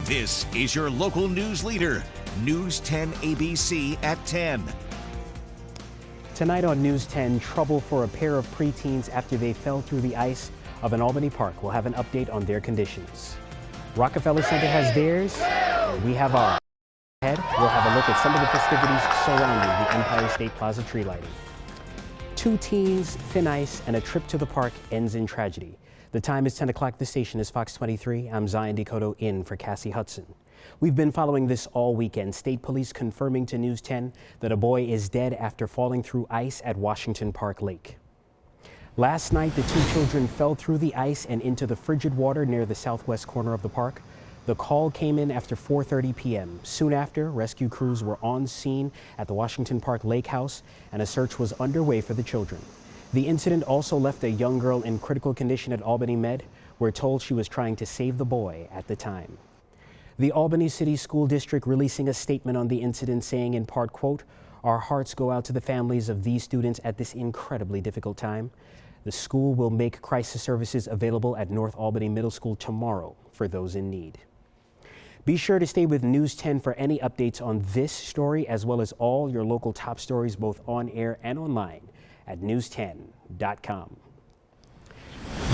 This is your local news leader, News 10 ABC at 10. Tonight on News 10, trouble for a pair of preteens after they fell through the ice of an Albany park. We'll have an update on their conditions. Rockefeller Center has theirs, and we have ours. Ahead, we'll have a look at some of the festivities surrounding the Empire State Plaza tree lighting. 2 teens, thin ice, and a trip to the park ends in tragedy. The time is 10 o'clock. The station is Fox 23. I'm Zion Decoteau in for Cassie Hudson. We've been following this all weekend. State police confirming to News 10 that a boy is dead after falling through ice at Washington Park Lake. Last night, the 2 children fell through the ice and into the frigid water near the southwest corner of the park. The call came in after 4:30 p.m. Soon after, rescue crews were on scene at the Washington Park Lake House, and a search was underway for the children. The incident also left a young girl in critical condition at Albany Med. We're told she was trying to save the boy at the time. The Albany City School District releasing a statement on the incident saying in part, quote, "Our hearts go out to the families of these students at this incredibly difficult time. The school will make crisis services available at North Albany Middle School tomorrow for those in need." Be sure to stay with News 10 for any updates on this story, as well as all your local top stories, both on air and online at news10.com.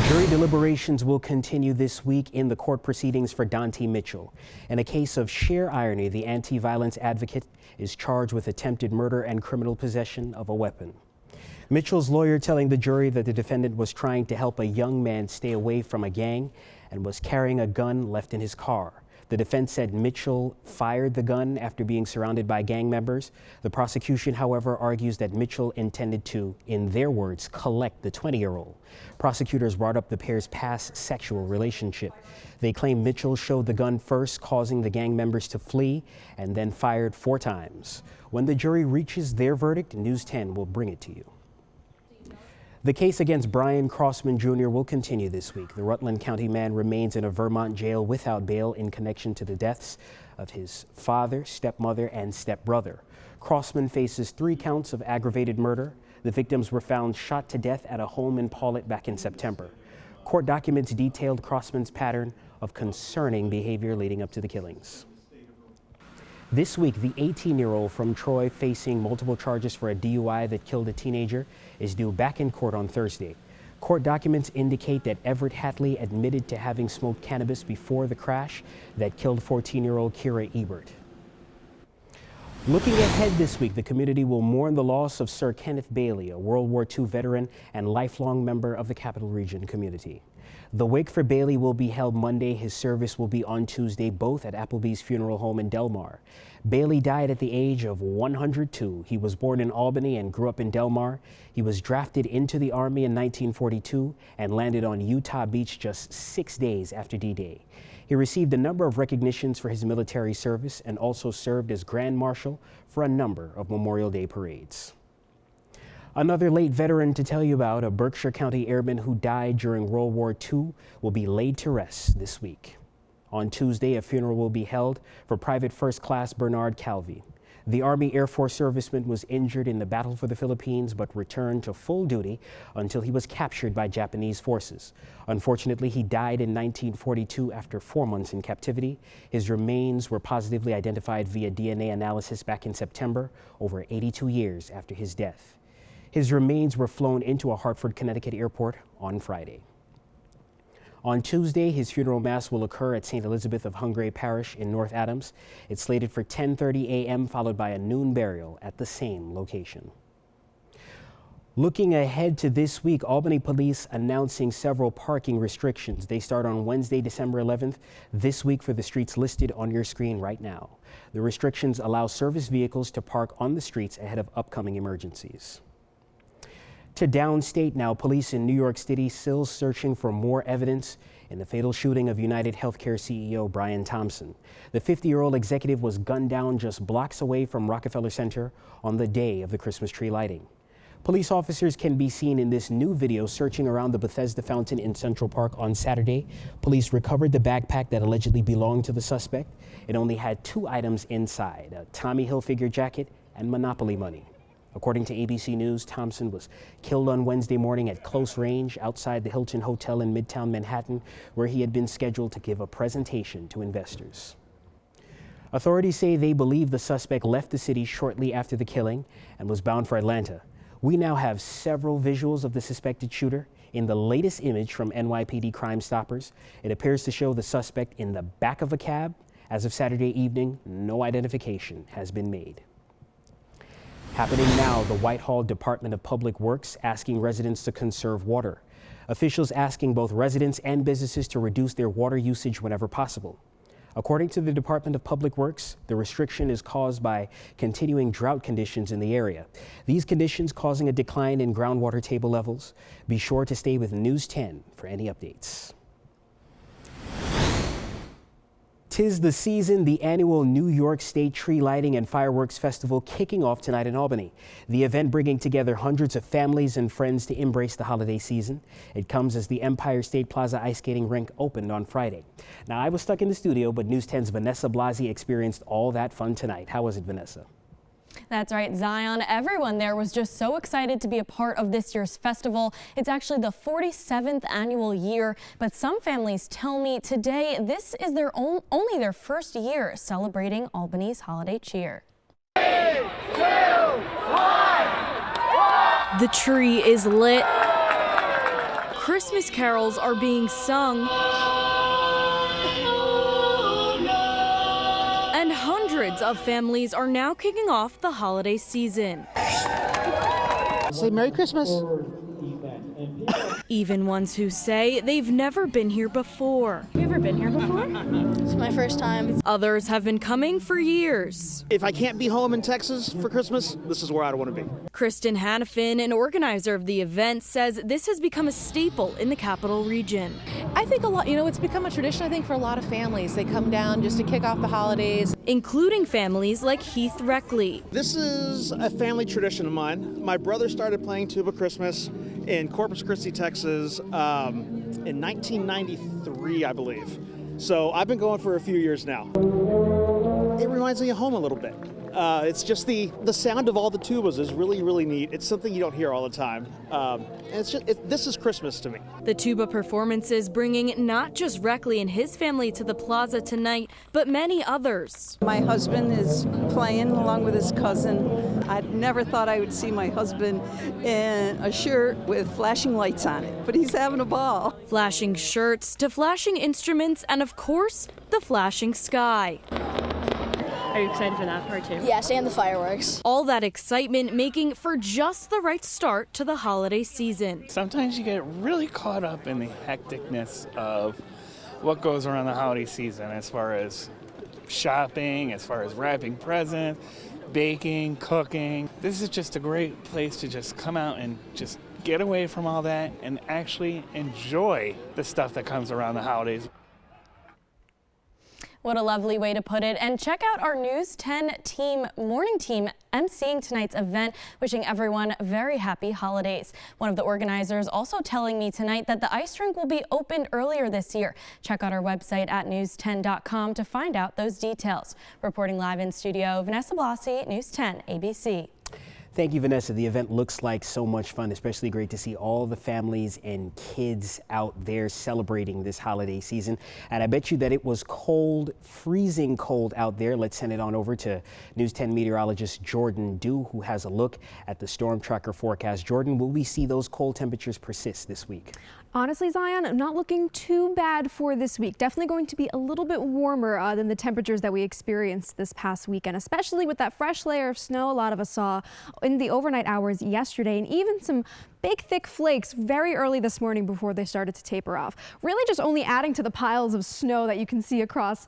Jury deliberations will continue this week in the court proceedings for Dante Mitchell. In a case of sheer irony, the anti-violence advocate is charged with attempted murder and criminal possession of a weapon. Mitchell's lawyer telling the jury that the defendant was trying to help a young man stay away from a gang and was carrying a gun left in his car. The defense said Mitchell fired the gun after being surrounded by gang members. The prosecution, however, argues that Mitchell intended to, in their words, collect the 20-year-old. Prosecutors brought up the pair's past sexual relationship. They claim Mitchell showed the gun first, causing the gang members to flee, and then fired 4 times. When the jury reaches their verdict, News 10 will bring it to you. The case against Brian Crossman Jr. will continue this week. The Rutland County man remains in a Vermont jail without bail in connection to the deaths of his father, stepmother, and stepbrother. Crossman faces 3 counts of aggravated murder. The victims were found shot to death at a home in Paulet back in September. Court documents detailed Crossman's pattern of concerning behavior leading up to the killings. This week, the 18-year-old from Troy facing multiple charges for a DUI that killed a teenager is due back in court on Thursday. Court documents indicate that Everett Hatley admitted to having smoked cannabis before the crash that killed 14-year-old Kira Ebert. Looking ahead this week, the community will mourn the loss of Sir Kenneth Bailey, a World War II veteran and lifelong member of the Capital Region community. The wake for Bailey will be held Monday. His service will be on Tuesday, both at Applebee's Funeral Home in Delmar. Bailey died at the age of 102. He was born in Albany and grew up in Delmar. He was drafted into the Army in 1942 and landed on Utah Beach just 6 days after D-Day. He received a number of recognitions for his military service and also served as Grand Marshal for a number of Memorial Day parades. Another late veteran to tell you about, a Berkshire County airman who died during World War II, will be laid to rest this week. On Tuesday, a funeral will be held for Private First Class Bernard Calvi. The Army Air Force serviceman was injured in the battle for the Philippines but returned to full duty until he was captured by Japanese forces. Unfortunately, he died in 1942 after 4 months in captivity. His remains were positively identified via DNA analysis back in September, over 82 years after his death. His remains were flown into a Hartford, Connecticut airport on Friday. On Tuesday, his funeral mass will occur at St. Elizabeth of Hungray Parish in North Adams. It's slated for 10:30 a.m., followed by a noon burial at the same location. Looking ahead to this week, Albany police announcing several parking restrictions. They start on Wednesday, December 11th, this week for the streets listed on your screen right now. The restrictions allow service vehicles to park on the streets ahead of upcoming emergencies. To downstate now, police in New York City still searching for more evidence in the fatal shooting of United Healthcare CEO Brian Thompson. The 50-year-old executive was gunned down just blocks away from Rockefeller Center on the day of the Christmas tree lighting. Police officers can be seen in this new video searching around the Bethesda Fountain in Central Park on Saturday. Police recovered the backpack that allegedly belonged to the suspect. It only had 2 items inside, a Tommy Hilfiger jacket and Monopoly money. According to ABC News, Thompson was killed on Wednesday morning at close range outside the Hilton Hotel in Midtown Manhattan, where he had been scheduled to give a presentation to investors. Authorities say they believe the suspect left the city shortly after the killing and was bound for Atlanta. We now have several visuals of the suspected shooter. In the latest image from NYPD Crime Stoppers, it appears to show the suspect in the back of a cab. As of Saturday evening, no identification has been made. Happening now, the Whitehall Department of Public Works asking residents to conserve water. Officials asking both residents and businesses to reduce their water usage whenever possible. According to the Department of Public Works, the restriction is caused by continuing drought conditions in the area. These conditions causing a decline in groundwater table levels. Be sure to stay with News 10 for any updates. 'Tis the season, the annual New York State Tree Lighting and Fireworks Festival kicking off tonight in Albany. The event bringing together hundreds of families and friends to embrace the holiday season. It comes as the Empire State Plaza ice skating rink opened on Friday. Now, I was stuck in the studio, but News 10's Vanessa Blasi experienced all that fun tonight. How was it, Vanessa? That's right, Zion. Everyone there was just so excited to be a part of this year's festival. It's actually the 47th annual year, but some families tell me today this is only their first year celebrating Albany's holiday cheer. 3, 2, 1. The tree is lit. Christmas carols are being sung. And hundreds of families are now kicking off the holiday season. Say Merry Christmas. Even ones who say they've never been here before. You ever been here before? It's my first time. Others have been coming for years. If I can't be home in Texas for Christmas, this is where I want to be. Kristen Hannafin, an organizer of the event, says this has become a staple in the capital region. I think a lot, it's become a tradition, I think, for a lot of families. They come down just to kick off the holidays. Including families like Heath Reckley. This is a family tradition of mine. My brother started playing tuba Christmas in Corpus Christi, Texas in 1993, I believe. So I've been going for a few years now. It reminds me of home a little bit. It's just the sound of all the tubas is really, really neat. It's something you don't hear all the time. And this is Christmas to me. The tuba performances bringing not just Reckley and his family to the plaza tonight, but many others. My husband is playing along with his cousin. I never thought I would see my husband in a shirt with flashing lights on it, but he's having a ball. Flashing shirts to flashing instruments and, of course, the flashing sky. Are you excited for that part too? Yes, and the fireworks. All that excitement making for just the right start to the holiday season. Sometimes you get really caught up in the hecticness of what goes around the holiday season as far as shopping, as far as wrapping presents, baking, cooking. This is just a great place to just come out and just get away from all that and actually enjoy the stuff that comes around the holidays. What a lovely way to put it. And check out our News 10 morning team emceeing tonight's event, wishing everyone very happy holidays. One of the organizers also telling me tonight that the ice rink will be opened earlier this year. Check out our website at news10.com to find out those details. Reporting live in studio, Vanessa Blasi, News 10 ABC. Thank you, Vanessa. The event looks like so much fun, especially great to see all the families and kids out there celebrating this holiday season. And I bet you that it was cold, freezing cold out there. Let's send it on over to News 10 meteorologist Jordan Dew, who has a look at the storm tracker forecast. Jordan, will we see those cold temperatures persist this week? Honestly, Zion, I'm not looking too bad for this week. Definitely going to be a little bit warmer than the temperatures that we experienced this past weekend, especially with that fresh layer of snow a lot of us saw in the overnight hours yesterday, and even some big thick flakes very early this morning before they started to taper off. Really just only adding to the piles of snow that you can see across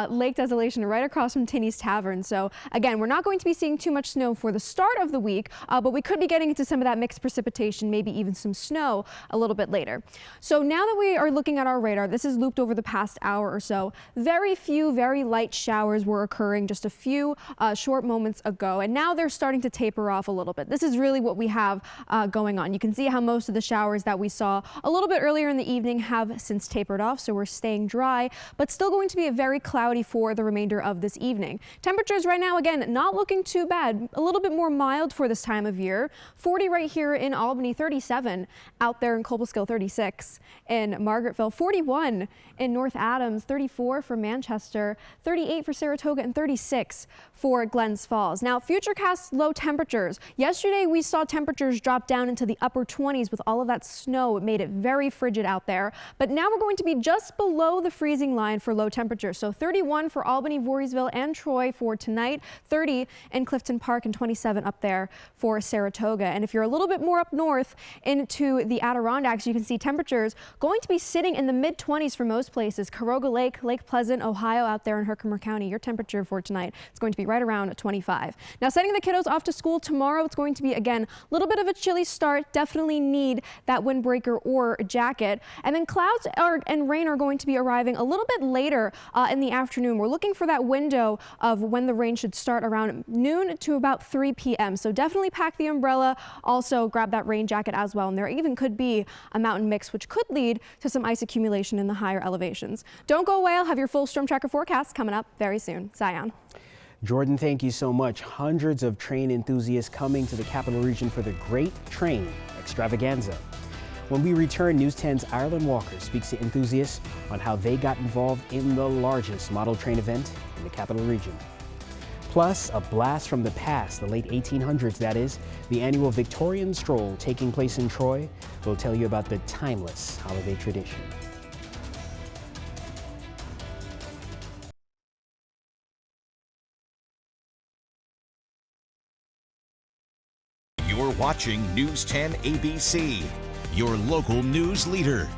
Lake Desolation right across from Tinney's Tavern. So again, we're not going to be seeing too much snow for the start of the week, but we could be getting into some of that mixed precipitation, maybe even some snow a little bit later. So now that we are looking at our radar, this is looped over the past hour or so. Very few, very light showers were occurring just a few short moments ago, and now they're starting to taper off a little bit. This is really what we have going on. You can see how most of the showers that we saw a little bit earlier in the evening have since tapered off, so we're staying dry, but still going to be very cloudy for the remainder of this evening. Temperatures right now, again, not looking too bad. A little bit more mild for this time of year. 40 right here in Albany, 37 out there in Cobleskill, 36 in Margaretville, 41 in North Adams, 34 for Manchester, 38 for Saratoga, and 36 for Glens Falls. Now, futurecast low temperatures. Yesterday, we saw temperatures drop down into the upper 20s with all of that snow. It made it very frigid out there. But now we're going to be just below the freezing line for low temperatures. So 31 for Albany, Voorheesville, and Troy for tonight, 30 in Clifton Park, and 27 up there for Saratoga. And if you're a little bit more up north into the Adirondacks, you can see temperatures going to be sitting in the mid-20s for most places. Caroga Lake, Lake Pleasant, Ohio out there in Herkimer County. Your temperature for tonight is going to be right around 25. Now, sending the kiddos off to school tomorrow, it's going to be, again, a little bit of a chilly start. Definitely need that windbreaker or jacket. And then clouds and rain are going to be arriving a little bit later in the afternoon. We're looking for that window of when the rain should start around noon to about 3 p.m. So definitely pack the umbrella. Also grab that rain jacket as well. And there even could be a mountain mix, which could lead to some ice accumulation in the higher elevations. Don't go away. I'll have your full storm tracker forecast coming up very soon. Zion. Jordan, thank you so much. Hundreds of train enthusiasts coming to the capital region for the Great Train Extravaganza. When we return, News 10's Ireland Walker speaks to enthusiasts on how they got involved in the largest model train event in the capital region. Plus, a blast from the past, the late 1800s, that is, the annual Victorian Stroll taking place in Troy. We'll tell you about the timeless holiday tradition. You're watching News 10 ABC, your local news leader.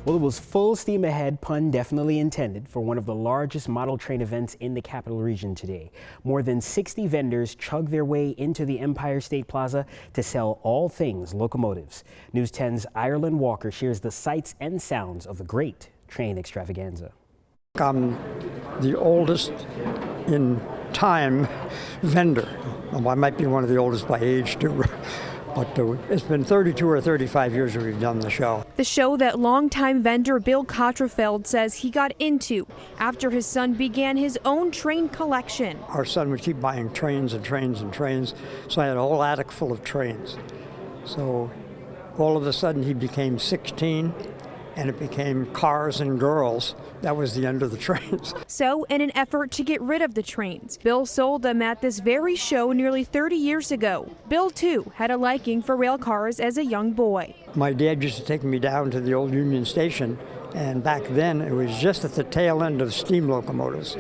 Well, it was full steam ahead, pun definitely intended, for one of the largest model train events in the capital region today. More than 60 vendors chugged their way into the Empire State Plaza to sell all things locomotives. News 10's Ireland Walker shares the sights and sounds of the Great Train Extravaganza. I'm the oldest in time vendor. Well, I might be one of the oldest by age too, but it's been 32 or 35 years that we've done the show. The show that longtime vendor Bill Cotterfeld says he got into after his son began his own train collection. Our son would keep buying trains and trains and trains, so I had a whole attic full of trains. So all of a sudden he became 16. And it became cars and girls. That was the end of the trains. So, in an effort to get rid of the trains, Bill sold them at this very show nearly 30 years ago. Bill, too, had a liking for rail cars as a young boy. My dad used to take me down to the old Union Station, and back then it was just at the tail end of steam locomotives.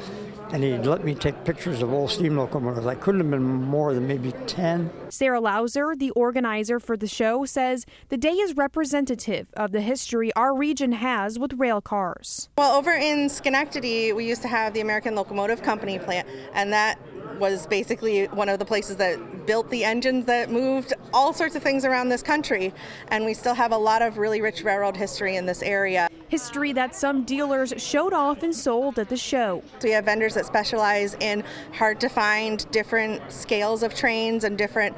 And he'd let me take pictures of old steam locomotives. I couldn't have been more than maybe 10. Sarah Lauser, the organizer for the show, says the day is representative of the history our region has with rail cars. Well, over in Schenectady, we used to have the American Locomotive Company plant, and that was basically one of the places that built the engines that moved all sorts of things around this country. And we still have a lot of really rich railroad history in this area. History that some dealers showed off and sold at the show. So we have vendors that specialize in hard to find different scales of trains and different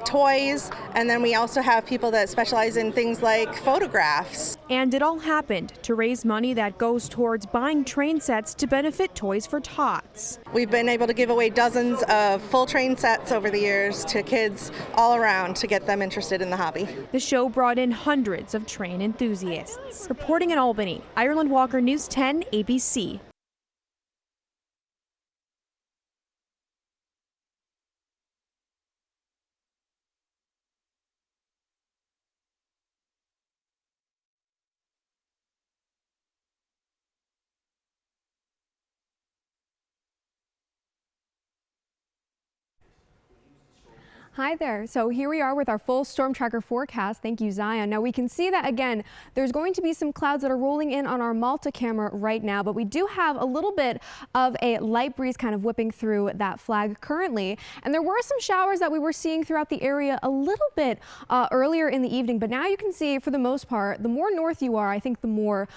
toys, and then we also have people that specialize in things like photographs. And it all happened to raise money that goes towards buying train sets to benefit Toys for Tots. We've been able to give away dozens of full train sets over the years to kids all around to get them interested in the hobby. The show brought in hundreds of train enthusiasts. Reporting in Albany, Ireland Walker, News 10 ABC. Hi there. So here we are with our full storm tracker forecast. Thank you, Zion. Now we can see that again, there's going to be some clouds that are rolling in on our Malta camera right now, but we do have a little bit of a light breeze kind of whipping through that flag currently. And there were some showers that we were seeing throughout the area a little bit earlier in the evening, but now you can see for the most part, the more north you are, I think the more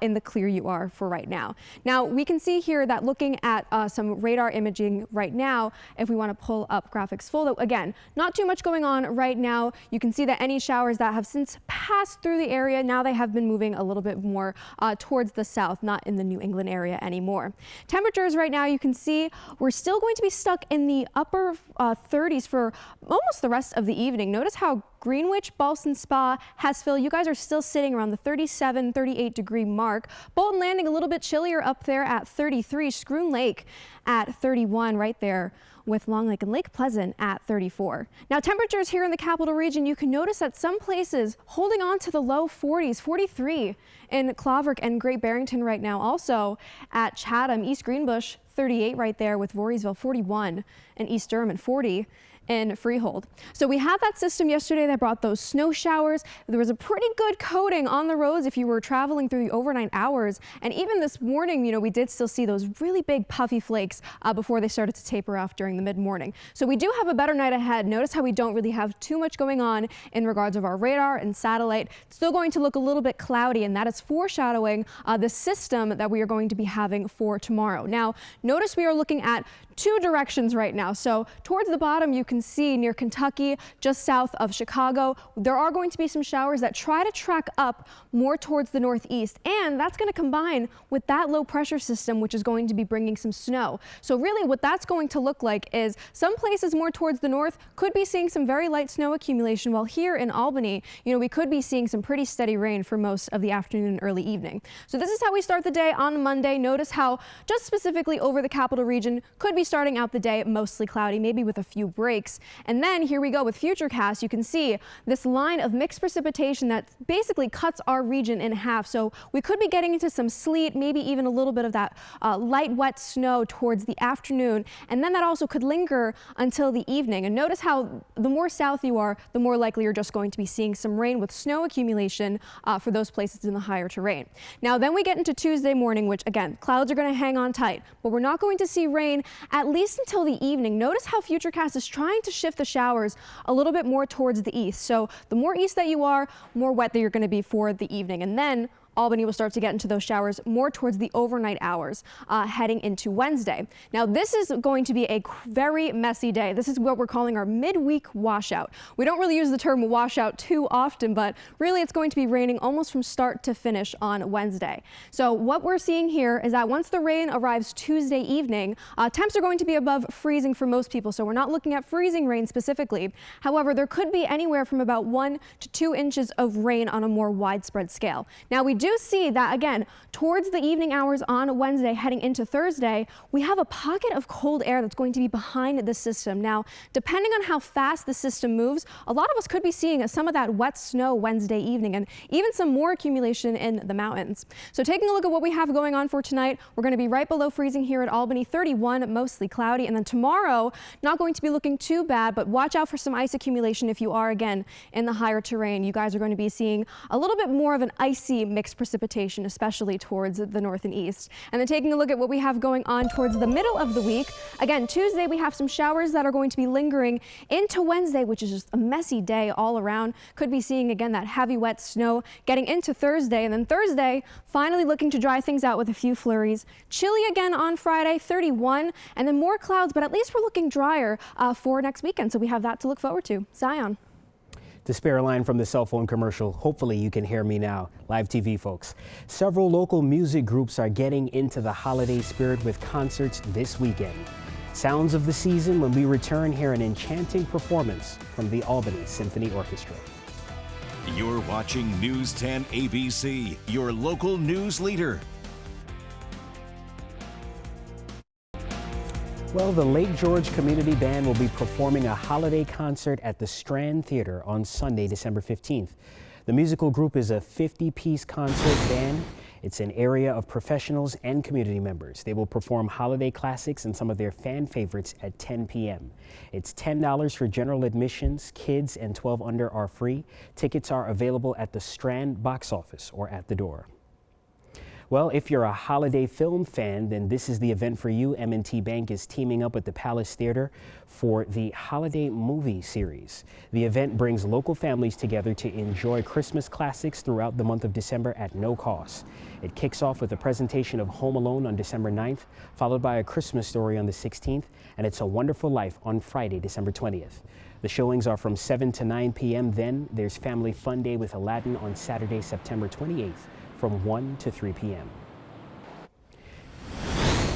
in the clear you are for right now. Now we can see here that looking at some radar imaging right now, if we want to pull up graphics full, again, not too much going on right now. You can see that any showers that have since passed through the area, now they have been moving a little bit more towards the south, not in the New England area anymore. Temperatures right now, you can see we're still going to be stuck in the upper 30s for almost the rest of the evening. Notice how Greenwich, Ballston Spa, Hessville, you guys are still sitting around the 37, 38 degree mark. Bolton Landing a little bit chillier up there at 33. Schroon Lake at 31 right there with Long Lake and Lake Pleasant at 34. Now temperatures here in the capital region, you can notice that some places holding on to the low 40s, 43 in Cloverk and Great Barrington right now. Also at Chatham, East Greenbush, 38 right there with Voorheesville, 41 and East Durham and 40 in Freehold. So we had that system yesterday that brought those snow showers. There was a pretty good coating on the roads if you were traveling through the overnight hours. And even this morning, you know, we did still see those really big puffy flakes before they started to taper off during the mid-morning. So we do have a better night ahead. Notice how we don't really have too much going on in regards of our radar and satellite. It's still going to look a little bit cloudy, and that is foreshadowing the system that we are going to be having for tomorrow. Now, notice we are looking at two directions right now. So towards the bottom, you can see near Kentucky, just south of Chicago, there are going to be some showers that try to track up more towards the northeast, and that's going to combine with that low pressure system, which is going to be bringing some snow. So really what that's going to look like is some places more towards the north could be seeing some very light snow accumulation, while here in Albany, you know, we could be seeing some pretty steady rain for most of the afternoon and early evening. So this is how we start the day on Monday. Notice how just specifically over the capital region could be starting out the day mostly cloudy, maybe with a few breaks. And then here we go with Futurecast. You can see this line of mixed precipitation that basically cuts our region in half. So we could be getting into some sleet, maybe even a little bit of that light wet snow towards the afternoon. And then that also could linger until the evening. And notice how the more south you are, the more likely you're just going to be seeing some rain with snow accumulation for those places in the higher terrain. Now then we get into Tuesday morning, which again, clouds are going to hang on tight, but we're not going to see rain at least until the evening. Notice how Futurecast is trying to shift the showers a little bit more towards the east. So the more east that you are, more wet that you're going to be for the evening. And then Albany will start to get into those showers more towards the overnight hours heading into Wednesday. Now this is going to be a very messy day. This is what we're calling our midweek washout. We don't really use the term washout too often, but really it's going to be raining almost from start to finish on Wednesday. So what we're seeing here is that once the rain arrives Tuesday evening, temps are going to be above freezing for most people. So we're not looking at freezing rain specifically. However, there could be anywhere from about 1 to 2 inches of rain on a more widespread scale. Now we do see that again towards the evening hours on Wednesday heading into Thursday, we have a pocket of cold air that's going to be behind the system. Now, depending on how fast the system moves, a lot of us could be seeing some of that wet snow Wednesday evening and even some more accumulation in the mountains. So taking a look at what we have going on for tonight, we're going to be right below freezing here at Albany, 31, mostly cloudy. And then tomorrow, not going to be looking too bad, but watch out for some ice accumulation if you are again in the higher terrain. You guys are going to be seeing a little bit more of an icy mixed precipitation, especially towards the north and east. And then taking a look at what we have going on towards the middle of the week. Again, Tuesday we have some showers that are going to be lingering into Wednesday, which is just a messy day all around. Could be seeing again that heavy wet snow getting into Thursday, and then Thursday finally looking to dry things out with a few flurries. Chilly again on Friday, 31, and then more clouds, but at least we're looking drier for next weekend. So we have that to look forward to. Zion. To spare a line from the cell phone commercial, hopefully you can hear me now. Live TV, folks. Several local music groups are getting into the holiday spirit with concerts this weekend. Sounds of the season when we return here an enchanting performance from the Albany Symphony Orchestra. You're watching News 10 ABC, your local news leader. Well, the Lake George Community Band will be performing a holiday concert at the Strand Theater on Sunday, December 15th. The musical group is a 50-piece concert band. It's an area of professionals and community members. They will perform holiday classics and some of their fan favorites at 10 p.m. It's $10 for general admissions. Kids and 12 under are free. Tickets are available at the Strand box office or at the door. Well, if you're a holiday film fan, then this is the event for you. M&T Bank is teaming up with the Palace Theater for the Holiday Movie Series. The event brings local families together to enjoy Christmas classics throughout the month of December at no cost. It kicks off with a presentation of Home Alone on December 9th, followed by A Christmas Story on the 16th, and It's a Wonderful Life on Friday, December 20th. The showings are from 7 to 9 p.m. Then there's Family Fun Day with Aladdin on Saturday, September 28th. From 1 to 3 p.m.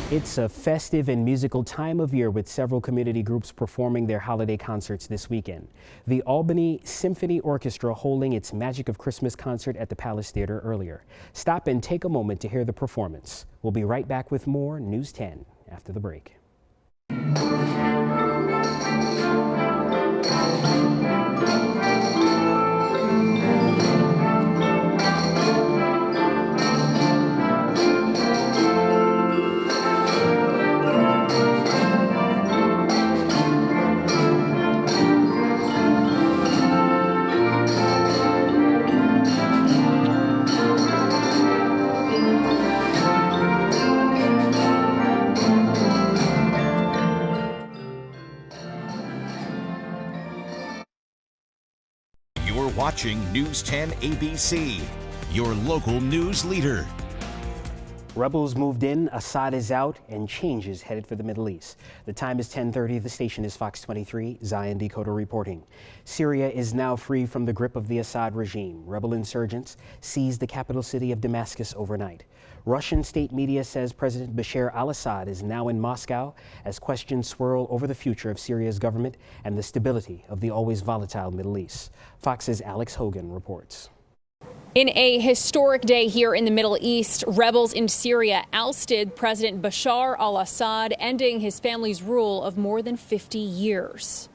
It's a festive and musical time of year with several community groups performing their holiday concerts this weekend. The Albany Symphony Orchestra holding its Magic of Christmas concert at the Palace Theater earlier. Stop and take a moment to hear the performance. We'll be right back with more News 10 after the break. Watching News 10 ABC, your local news leader. Rebels moved in, Assad is out, and change is headed for the Middle East. The time is 10:30. The station is Fox 23. Zion Decoteau reporting. Syria is now free from the grip of the Assad regime. Rebel insurgents seized the capital city of Damascus overnight. Russian state media says President Bashar al-Assad is now in Moscow as questions swirl over the future of Syria's government and the stability of the always volatile Middle East. Fox's Alex Hogan reports. In a historic day here in the Middle East, rebels in Syria ousted President Bashar al-Assad, ending his family's rule of more than 50 years.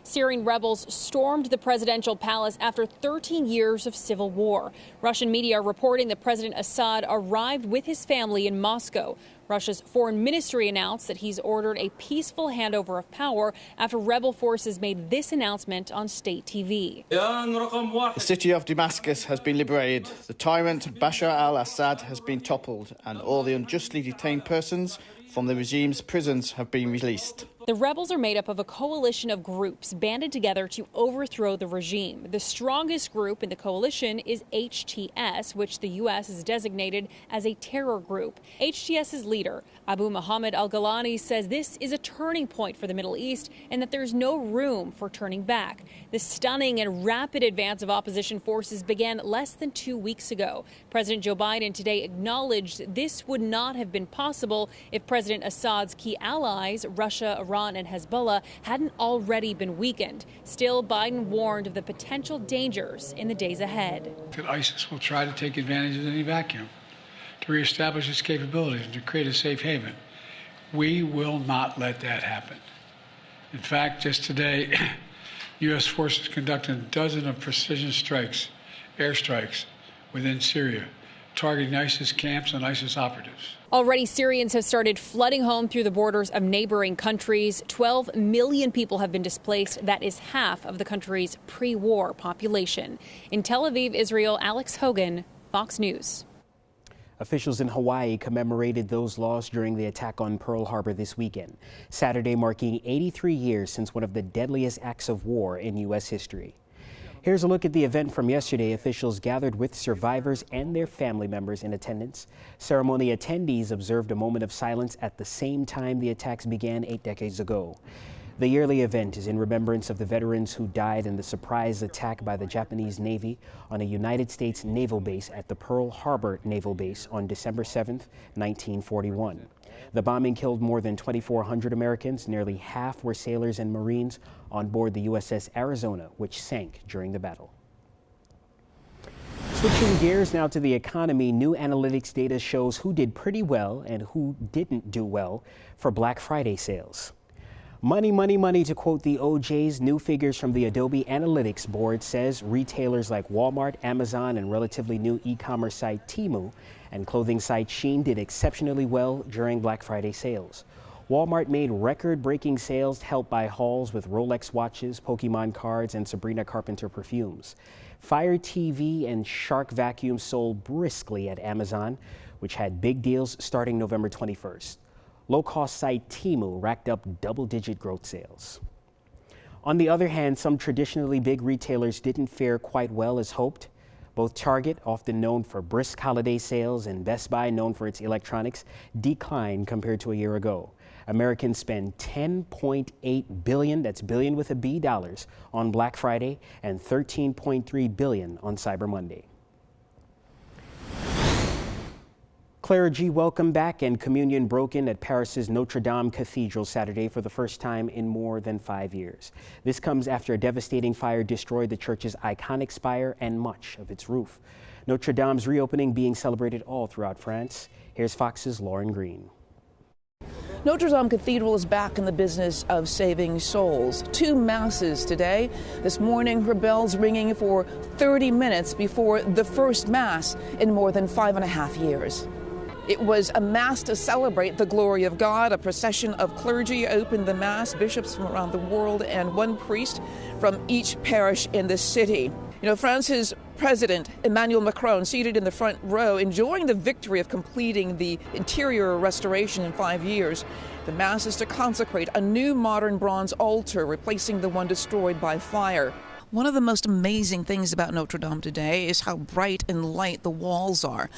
Syrian rebels stormed the presidential palace after 13 years of civil war. Russian media are reporting that President Assad arrived with his family in Moscow. Russia's foreign ministry announced that he's ordered a peaceful handover of power after rebel forces made this announcement on state TV. The city of Damascus has been liberated. The tyrant Bashar al-Assad has been toppled, and all the unjustly detained persons from the regime's prisons have been released. The rebels are made up of a coalition of groups banded together to overthrow the regime. The strongest group in the coalition is HTS, which the U.S. has designated as a terror group. HTS's leader, Abu Muhammad al-Ghalani, says this is a turning point for the Middle East and that there's no room for turning back. The stunning and rapid advance of opposition forces began less than 2 weeks ago. President Joe Biden today acknowledged this would not have been possible if President Assad's key allies, Russia, Iran, and Hezbollah, hadn't already been weakened. Still, Biden warned of the potential dangers in the days ahead. That ISIS will try to take advantage of any vacuum to reestablish its capabilities and to create a safe haven. We will not let that happen. In fact, just today, U.S. forces conducted dozens of precision strikes, airstrikes, within Syria, targeting ISIS camps and ISIS operatives. Already, Syrians have started flooding home through the borders of neighboring countries. 12 million people have been displaced. That is half of the country's pre-war population. In Tel Aviv, Israel, Alex Hogan, Fox News. Officials in Hawaii commemorated those lost during the attack on Pearl Harbor this weekend, Saturday marking 83 years since one of the deadliest acts of war in U.S. history. Here's a look at the event from yesterday. Officials gathered with survivors and their family members in attendance. Ceremony attendees observed a moment of silence at the same time the attacks began 8 decades ago. The yearly event is in remembrance of the veterans who died in the surprise attack by the Japanese Navy on a United States naval base at the Pearl Harbor Naval Base on December 7, 1941. The bombing killed more than 2,400 Americans. Nearly half were sailors and Marines on board the USS Arizona, which sank during the battle. Switching gears now to the economy, new analytics data shows who did pretty well and who didn't do well for Black Friday sales. Money, money, money, to quote the OJs. New figures from the Adobe Analytics Board says retailers like Walmart, Amazon, and relatively new e-commerce site Temu and clothing site Shein did exceptionally well during Black Friday sales. Walmart made record-breaking sales helped by hauls with Rolex watches, Pokemon cards, and Sabrina Carpenter perfumes. Fire TV and Shark vacuums sold briskly at Amazon, which had big deals starting November 21st. Low-cost site Temu racked up double-digit growth sales. On the other hand, some traditionally big retailers didn't fare quite well as hoped. Both Target, often known for brisk holiday sales, and Best Buy, known for its electronics, declined compared to a year ago. Americans spend $10.8 billion, that's billion with a B, dollars on Black Friday and $13.3 billion on Cyber Monday. Clergy welcome back and communion broken at Paris's Notre Dame Cathedral Saturday for the first time in more than 5 years. This comes after a devastating fire destroyed the church's iconic spire and much of its roof. Notre Dame's reopening being celebrated all throughout France. Here's Fox's Lauren Green. Notre Dame Cathedral is back in the business of saving souls. 2 masses today. This morning, her bells ringing for 30 minutes before the first mass in more than 5.5 years. It was a mass to celebrate the glory of God. A procession of clergy opened the mass, bishops from around the world, and 1 priest from each parish in the city. You know, France's President Emmanuel Macron, seated in the front row, enjoying the victory of completing the interior restoration in 5 years. The mass is to consecrate a new modern bronze altar, replacing the one destroyed by fire. One of the most amazing things about Notre Dame today is how bright and light the walls are.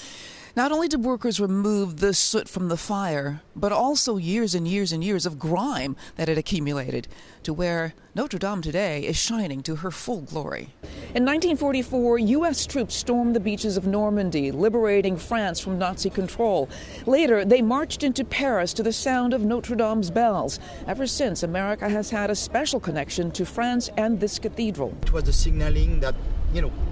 Not only did workers remove the soot from the fire, but also years and years and years of grime that had accumulated to where Notre Dame today is shining to her full glory. In 1944, U.S. troops stormed the beaches of Normandy, liberating France from Nazi control. Later, they marched into Paris to the sound of Notre Dame's bells. Ever since, America has had a special connection to France and this cathedral. It was the signaling that,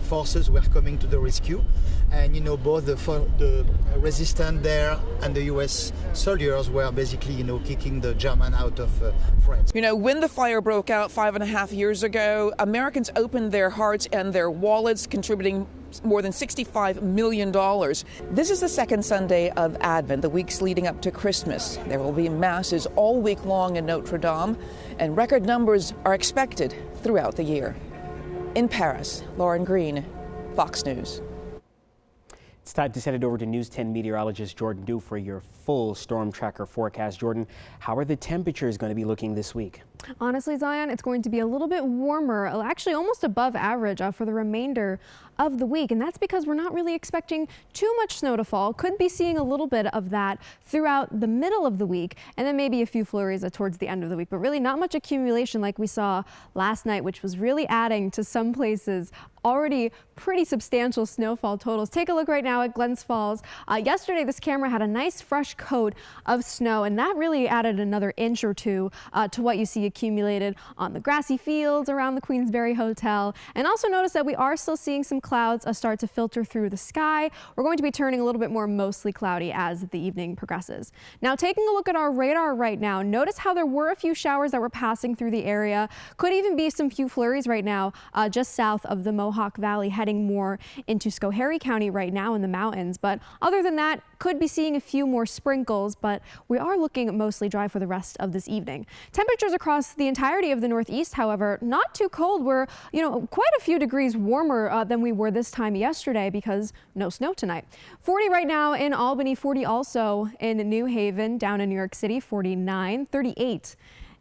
forces were coming to the rescue. And, both the resistance there and the U.S. soldiers were basically, kicking the German out of France. When the fire broke out 5.5 years ago, Americans opened their hearts and their wallets, contributing more than $65 million. This is the second Sunday of Advent, the weeks leading up to Christmas. There will be masses all week long in Notre Dame, and record numbers are expected throughout the year. In Paris, Lauren Green, Fox News. It's time to send it over to News 10 meteorologist Jordan Dew for your full storm tracker forecast. Jordan, how are the temperatures going to be looking this week? Honestly, Zion, it's going to be a little bit warmer, actually almost above average for the remainder of the week. And that's because we're not really expecting too much snow to fall. Could be seeing a little bit of that throughout the middle of the week, and then maybe a few flurries towards the end of the week. But really not much accumulation like we saw last night, which was really adding to some places already pretty substantial snowfall totals. Take a look right now at Glens Falls. Yesterday, this camera had a nice fresh coat of snow, and that really added another inch or two to what you see accumulated on the grassy fields around the Queensberry Hotel. And also notice that we are still seeing some clouds start to filter through the sky. We're going to be turning a little bit more mostly cloudy as the evening progresses. Now, taking a look at our radar right now, notice how there were a few showers that were passing through the area. Could even be some few flurries right now just south of the Mohawk Valley, heading more into Schoharie County right now in the mountains. But other than that, could be seeing a few more sprinkles, but we are looking mostly dry for the rest of this evening. Temperatures across the entirety of the Northeast, however, not too cold. We're, quite a few degrees warmer than we were this time yesterday because no snow tonight. 40 right now in Albany, 40 also in New Haven, down in New York City, 49, 38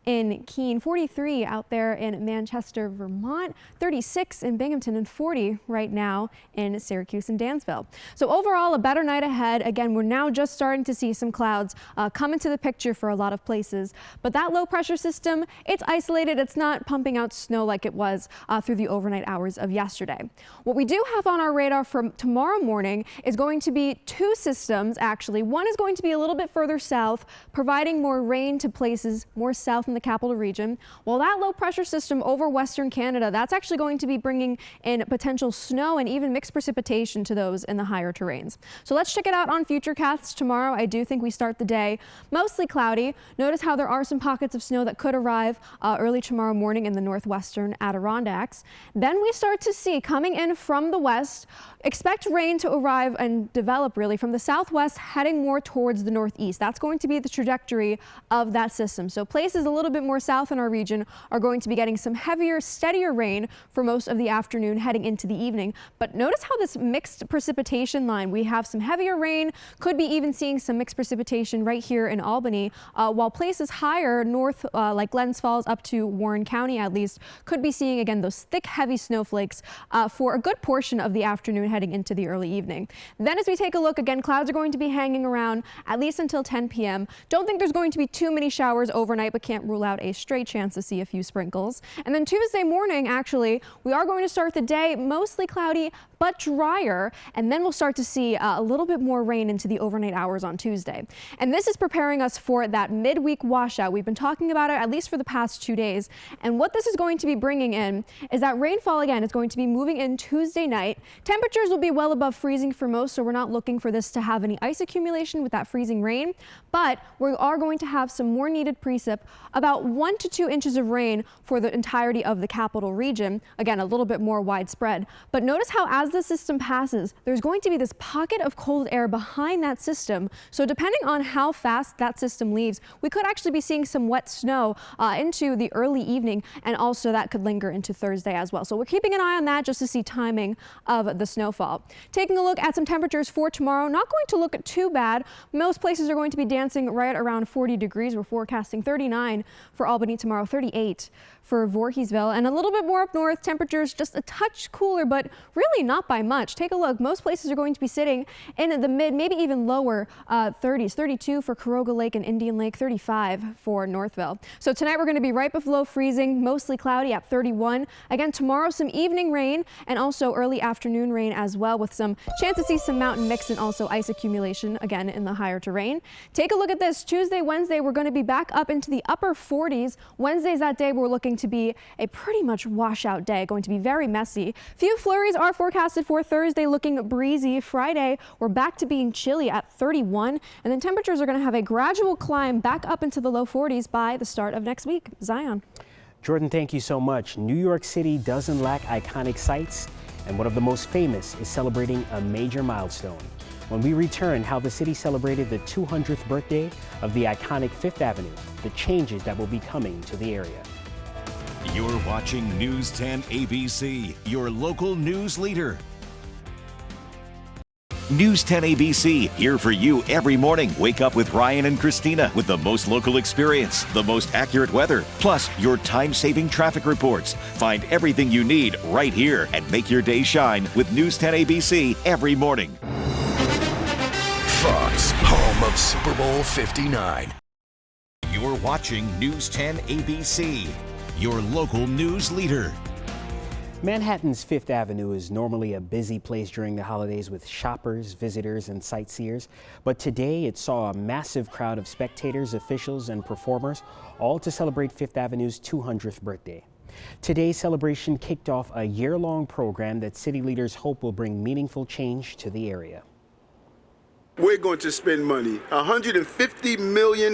in Keene, 43 out there in Manchester, Vermont, 36 in Binghamton, and 40 right now in Syracuse and Dansville. So overall, a better night ahead. Again, we're now just starting to see some clouds come into the picture for a lot of places. But that low pressure system, it's isolated. It's not pumping out snow like it was through the overnight hours of yesterday. What we do have on our radar for tomorrow morning is going to be 2 systems, actually. One is going to be a little bit further south, providing more rain to places more south in the capital region, while that low pressure system over Western Canada, that's actually going to be bringing in potential snow and even mixed precipitation to those in the higher terrains. So let's check it out on Futurecasts tomorrow. I do think we start the day mostly cloudy. Notice how there are some pockets of snow that could arrive early tomorrow morning in the northwestern Adirondacks. Then we start to see coming in from the west, expect rain to arrive and develop really from the southwest, heading more towards the northeast. That's going to be the trajectory of that system. So places a little little bit more south in our region are going to be getting some heavier, steadier rain for most of the afternoon heading into the evening. But notice how this mixed precipitation line, we have some heavier rain, could be even seeing some mixed precipitation right here in Albany, while places higher north like Glens Falls up to Warren County at least could be seeing again those thick heavy snowflakes for a good portion of the afternoon heading into the early evening. Then as we take a look again, clouds are going to be hanging around at least until 10 p.m. Don't think there's going to be too many showers overnight, but can't rule out a stray chance to see a few sprinkles. And then Tuesday morning, actually, we are going to start the day mostly cloudy but drier, and then we'll start to see a little bit more rain into the overnight hours on Tuesday. And this is preparing us for that midweek washout. We've been talking about it at least for the past 2 days. And what this is going to be bringing in is that rainfall again is going to be moving in Tuesday night. Temperatures will be well above freezing for most, so we're not looking for this to have any ice accumulation with that freezing rain. But we are going to have some more needed precip, about 1 to 2 inches of rain for the entirety of the capital region. Again, a little bit more widespread. But notice how as the system passes, there's going to be this pocket of cold air behind that system. So depending on how fast that system leaves, we could actually be seeing some wet snow into the early evening, and also that could linger into Thursday as well. So we're keeping an eye on that just to see timing of the snowfall. Taking a look at some temperatures for tomorrow, not going to look too bad. Most places are going to be dancing right around 40 degrees. We're forecasting 39 for Albany tomorrow, 38 for Voorheesville, and a little bit more up north. Temperatures just a touch cooler, but really not by much. Take a look. Most places are going to be sitting in the mid, maybe even lower 30s. 32 for Caroga Lake and Indian Lake, 35 for Northville. So tonight we're going to be right below freezing, mostly cloudy at 31. Again, tomorrow some evening rain and also early afternoon rain as well, with some chance to see some mountain mix and also ice accumulation again in the higher terrain. Take a look at this. Tuesday, Wednesday, we're going to be back up into the upper 40s. Wednesday's that day we're looking to be a pretty much washout day, going to be very messy. Few flurries are forecasted for Thursday, looking breezy. Friday, we're back to being chilly at 31, and then temperatures are going to have a gradual climb back up into the low 40s by the start of next week. Zion. Jordan, thank you so much. New York City doesn't lack iconic sights, and one of the most famous is celebrating a major milestone. When we return, how the city celebrated the 200th birthday of the iconic Fifth Avenue, the changes that will be coming to the area. You're watching News 10 ABC, your local news leader. News 10 ABC, here for you every morning. Wake up with Ryan and Christina with the most local experience, the most accurate weather, plus your time-saving traffic reports. Find everything you need right here and make your day shine with News 10 ABC every morning. Fox, home of Super Bowl 59. You're watching News 10 ABC, your local news leader. Manhattan's Fifth Avenue is normally a busy place during the holidays with shoppers, visitors, and sightseers. But today it saw a massive crowd of spectators, officials, and performers, all to celebrate Fifth Avenue's 200th birthday. Today's celebration kicked off a year-long program that city leaders hope will bring meaningful change to the area. We're going to spend money, $150 million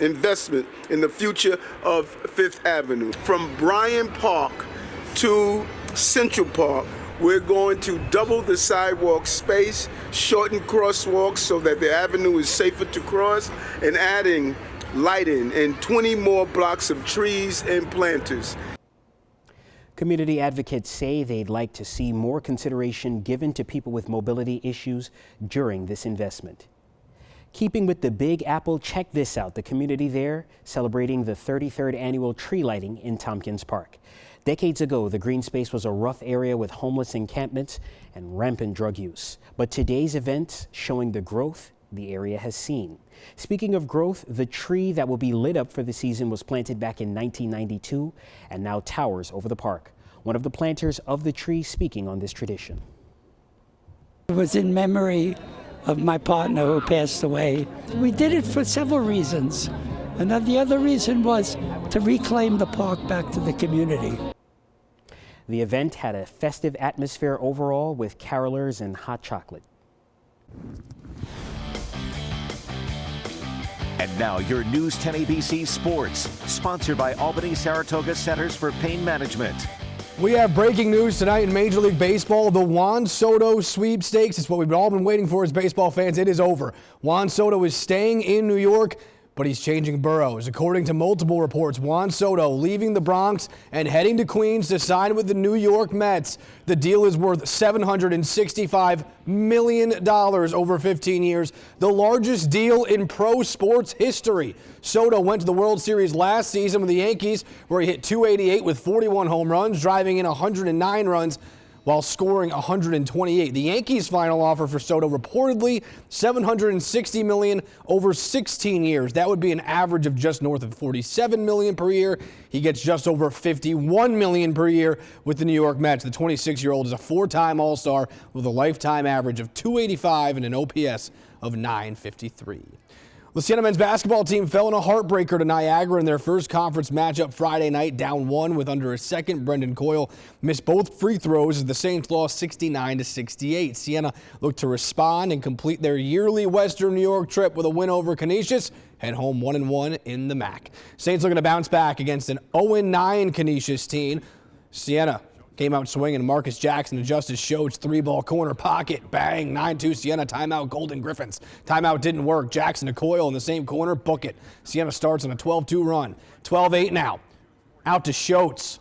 investment in the future of Fifth Avenue. From Bryant Park to Central Park, we're going to double the sidewalk space, shorten crosswalks so that the avenue is safer to cross, and adding lighting and 20 more blocks of trees and planters. Community advocates say they'd like to see more consideration given to people with mobility issues during this investment. Keeping with the Big Apple, check this out. The community there celebrating the 33rd annual tree lighting in Tompkins Park. Decades ago, the green space was a rough area with homeless encampments and rampant drug use. But today's event showing the growth the area has seen. Speaking of growth, the tree that will be lit up for the season was planted back in 1992 and now towers over the park. One of the planters of the tree speaking on this tradition. It was in memory of my partner who passed away. We did it for several reasons. And then the other reason was to reclaim the park back to the community. The event had a festive atmosphere overall with carolers and hot chocolate. And now your News 10 ABC Sports, sponsored by Albany Saratoga Centers for Pain Management. We have breaking news tonight in Major League Baseball. The Juan Soto sweepstakes. It's what we've all been waiting for as baseball fans. It is over. Juan Soto is staying in New York, but but he's changing boroughs. According to multiple reports, Juan Soto leaving the Bronx and heading to Queens to sign with the New York Mets. The deal is worth $765 million over 15 years, the largest deal in pro sports history. Soto went to the World Series last season with the Yankees, where he hit .288 with 41 home runs, driving in 109 runs while scoring 128. The Yankees' final offer for Soto reportedly $760 million over 16 years. That would be an average of just north of $47 million per year. He gets just over $51 million per year with the New York Mets. The 26-year-old is a four-time All-Star with a lifetime average of .285 and an OPS of .953. The Siena men's basketball team fell in a heartbreaker to Niagara in their first conference matchup Friday night, down one with under a second. Brendan Coyle missed both free throws as the Saints lost 69-68. Siena looked to respond and complete their yearly Western New York trip with a win over Canisius, head home 1-1 in the MAC. Saints looking to bounce back against an 0-9 Canisius team. Siena came out swinging. Marcus Jackson adjusted Shote's three-ball corner pocket. Bang, 9-2 Siena. Timeout Golden Griffins. Timeout didn't work. Jackson to Coyle in the same corner. Book it. Siena starts on a 12-2 run. 12-8 now. Out to Shotes.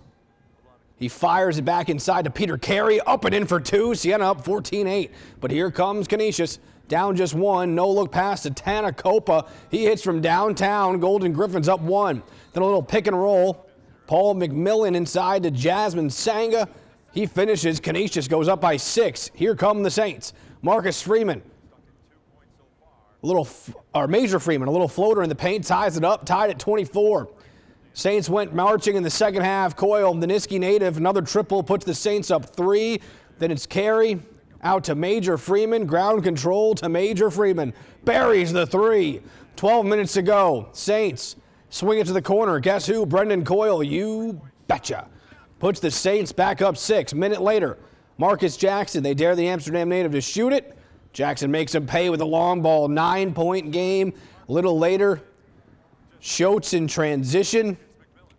He fires it back inside to Peter Carey. Up and in for two. Siena up 14-8. But here comes Canisius. Down just one. No look pass to Tana Copa. He hits from downtown. Golden Griffins up one. Then a little pick and roll. Paul McMillan inside to Jasmine Sanga. He finishes. Canisius goes up by 6. Here come the Saints. Marcus Freeman. Major Freeman, a little floater in the paint, ties it up, tied at 24. Saints went marching in the second half. Coyle, the Niski native, another triple, puts the Saints up 3. Then it's Carey out to Major Freeman. Ground control to Major Freeman. Buries the 3. 12 minutes to go. Saints swing it to the corner. Guess who? Brendan Coyle. You betcha. Puts the Saints back up 6. Minute later, Marcus Jackson. They dare the Amsterdam native to shoot it. Jackson makes him pay with a long ball. 9-point game. A little later, Shotes in transition.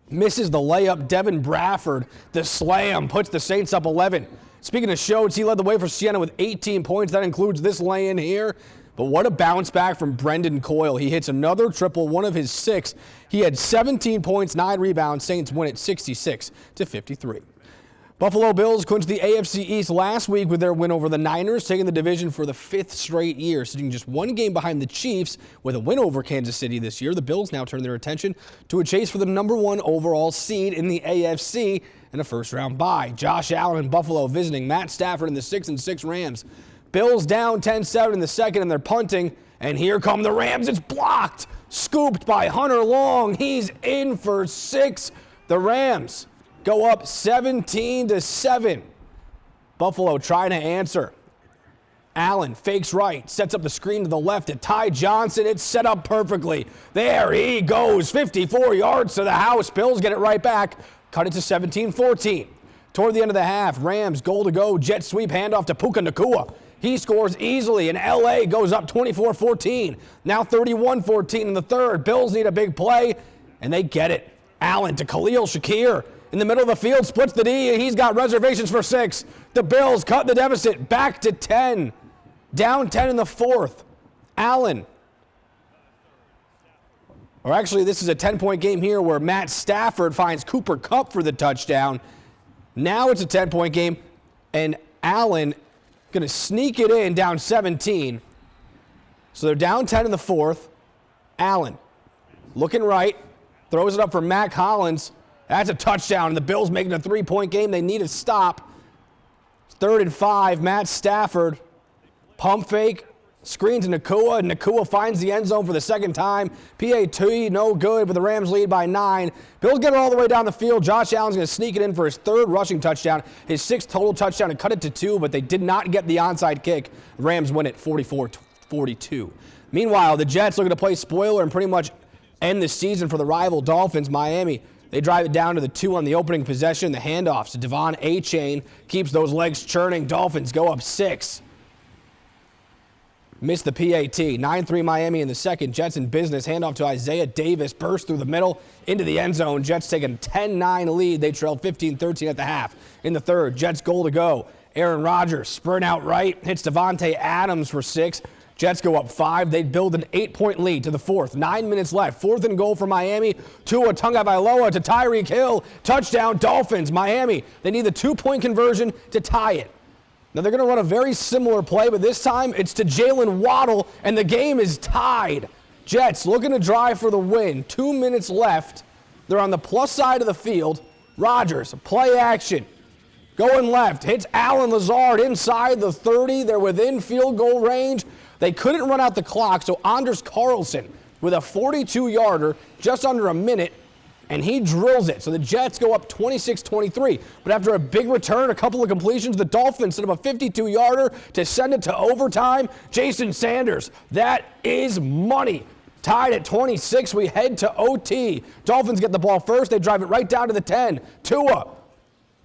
Misses the layup. Devin Bradford, the slam, puts the Saints up 11. Speaking of Shotes, he led the way for Siena with 18 points. That includes this lay-in here. But what a bounce back from Brendan Coyle. He hits another triple, one of his 6. He had 17 points, 9 rebounds. Saints win it 66-53. Buffalo Bills clinched the AFC East last week with their win over the Niners, taking the division for the 5th straight year, sitting just one game behind the Chiefs with a win over Kansas City this year. The Bills now turn their attention to a chase for the number 1 overall seed in the AFC and a first-round bye. Josh Allen in Buffalo visiting Matt Stafford and the 6-6 Rams. Bills down 10-7 in the second, and they're punting. And here come the Rams. It's blocked. Scooped by Hunter Long. He's in for 6. The Rams go up 17-7. Buffalo trying to answer. Allen fakes right, sets up the screen to the left to Ty Johnson. It's set up perfectly. There he goes, 54 yards to the house. Bills get it right back. Cut it to 17-14. Toward the end of the half, Rams goal to go. Jet sweep handoff to Puka Nacua. He scores easily, and L.A. goes up 24-14. Now 31-14 in the third. Bills need a big play, and they get it. Allen to Khalil Shakir. In the middle of the field, splits the D, and he's got reservations for 6. The Bills cut the deficit back to 10. Down 10 in the fourth. Allen. Or actually, this is a 10-point game here where Matt Stafford finds Cooper Kupp for the touchdown. Now it's a 10-point game, and Allen going to sneak it in down 17. So they're down 10 in the fourth. Allen looking right, throws it up for Mac Hollins. That's a touchdown, and the Bills making a 3-point game. They need a stop. 3rd and 5. Matt Stafford, pump fake, screen to Nacua, and Nacua finds the end zone for the second time. PAT, no good, but the Rams lead by 9. Bills get it all the way down the field. Josh Allen's going to sneak it in for his 3rd rushing touchdown, his 6th total touchdown, and cut it to 2, but they did not get the onside kick. The Rams win it 44-42. Meanwhile, the Jets looking to play spoiler and pretty much end the season for the rival Dolphins. Miami, they drive it down to the 2 on the opening possession. The handoffs to Devon A-Chain keeps those legs churning. Dolphins go up 6. Missed the PAT. 9-3 Miami in the second. Jets in business. Handoff to Isaiah Davis. Burst through the middle into the end zone. Jets take a 10-9 lead. They trail 15-13 at the half. In the third, Jets goal to go. Aaron Rodgers sprint out right. Hits Devontae Adams for 6. Jets go up 5. They build an 8-point lead to the 4th. 9 minutes left. 4th and goal for Miami. Tua Tagovailoa to Tyreek Hill. Touchdown, Dolphins. Miami, they need the 2-point conversion to tie it. Now they're going to run a very similar play, but this time it's to Jalen Waddle, and the game is tied. Jets looking to drive for the win. 2 minutes left. They're on the plus side of the field. Rodgers, play action. Going left, hits Allen Lazard inside the 30. They're within field goal range. They couldn't run out the clock, so Anders Carlson with a 42-yarder, just under a minute, and he drills it. So the Jets go up 26-23. But after a big return, a couple of completions, the Dolphins set up a 52-yarder to send it to overtime. Jason Sanders, that is money. Tied at 26, we head to OT. Dolphins get the ball first. They drive it right down to the 10. Tua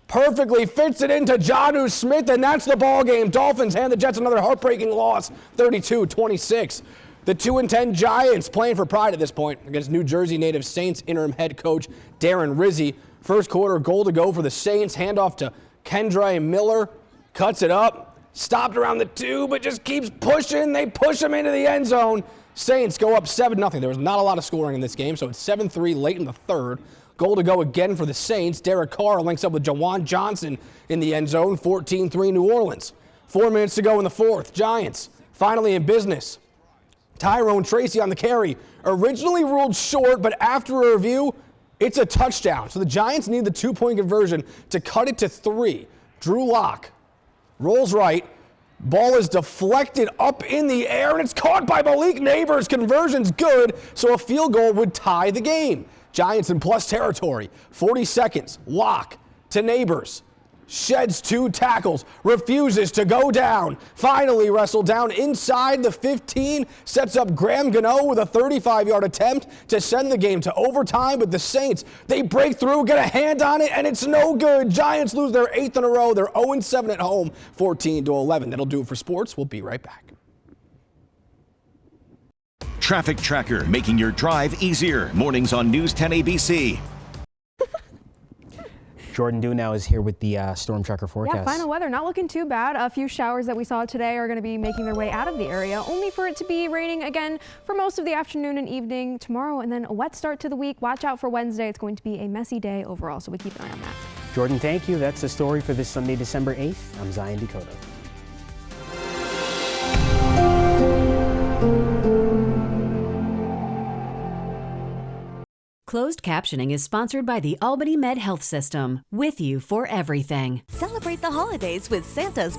perfectly fits it into Jonnu Smith, and that's the ball game. Dolphins hand the Jets another heartbreaking loss, 32-26. The 2-10 Giants playing for pride at this point against New Jersey native Saints interim head coach Darren Rizzi. First quarter, goal to go for the Saints. Handoff to Kendre Miller. Cuts it up. Stopped around the 2, but just keeps pushing. They push him into the end zone. Saints go up 7-0. There was not a lot of scoring in this game, so it's 7-3 late in the third. Goal to go again for the Saints. Derek Carr links up with Jawan Johnson in the end zone, 14-3 New Orleans. 4 minutes to go in the fourth. Giants finally in business. Tyrone Tracy on the carry. Originally ruled short, but after a review, it's a touchdown. So the Giants need the 2-point conversion to cut it to 3. Drew Lock rolls right. Ball is deflected up in the air, and it's caught by Malik Neighbors. Conversion's good, so a field goal would tie the game. Giants in plus territory. 40 seconds. Lock to Neighbors. Sheds 2 tackles. Refuses to go down. Finally wrestled down inside the 15. Sets up Graham Gano with a 35-yard attempt to send the game to overtime. But the Saints, they break through, get a hand on it, and it's no good. Giants lose their 8th in a row. They're 0-7 at home, 14-11. That'll do it for sports. We'll be right back. Traffic Tracker, making your drive easier. Mornings on News 10 ABC. Jordan Dunow is here with the Storm Tracker forecast. Yeah, final weather not looking too bad. A few showers that we saw today are going to be making their way out of the area, only for it to be raining again for most of the afternoon and evening tomorrow, and then a wet start to the week. Watch out for Wednesday. It's going to be a messy day overall, so we keep an eye on that. Jordan, thank you. That's the story for this Sunday, December 8th. I'm Zion Decoteau. Closed captioning is sponsored by the Albany Med Health System, with you for everything. Celebrate the holidays with Santa's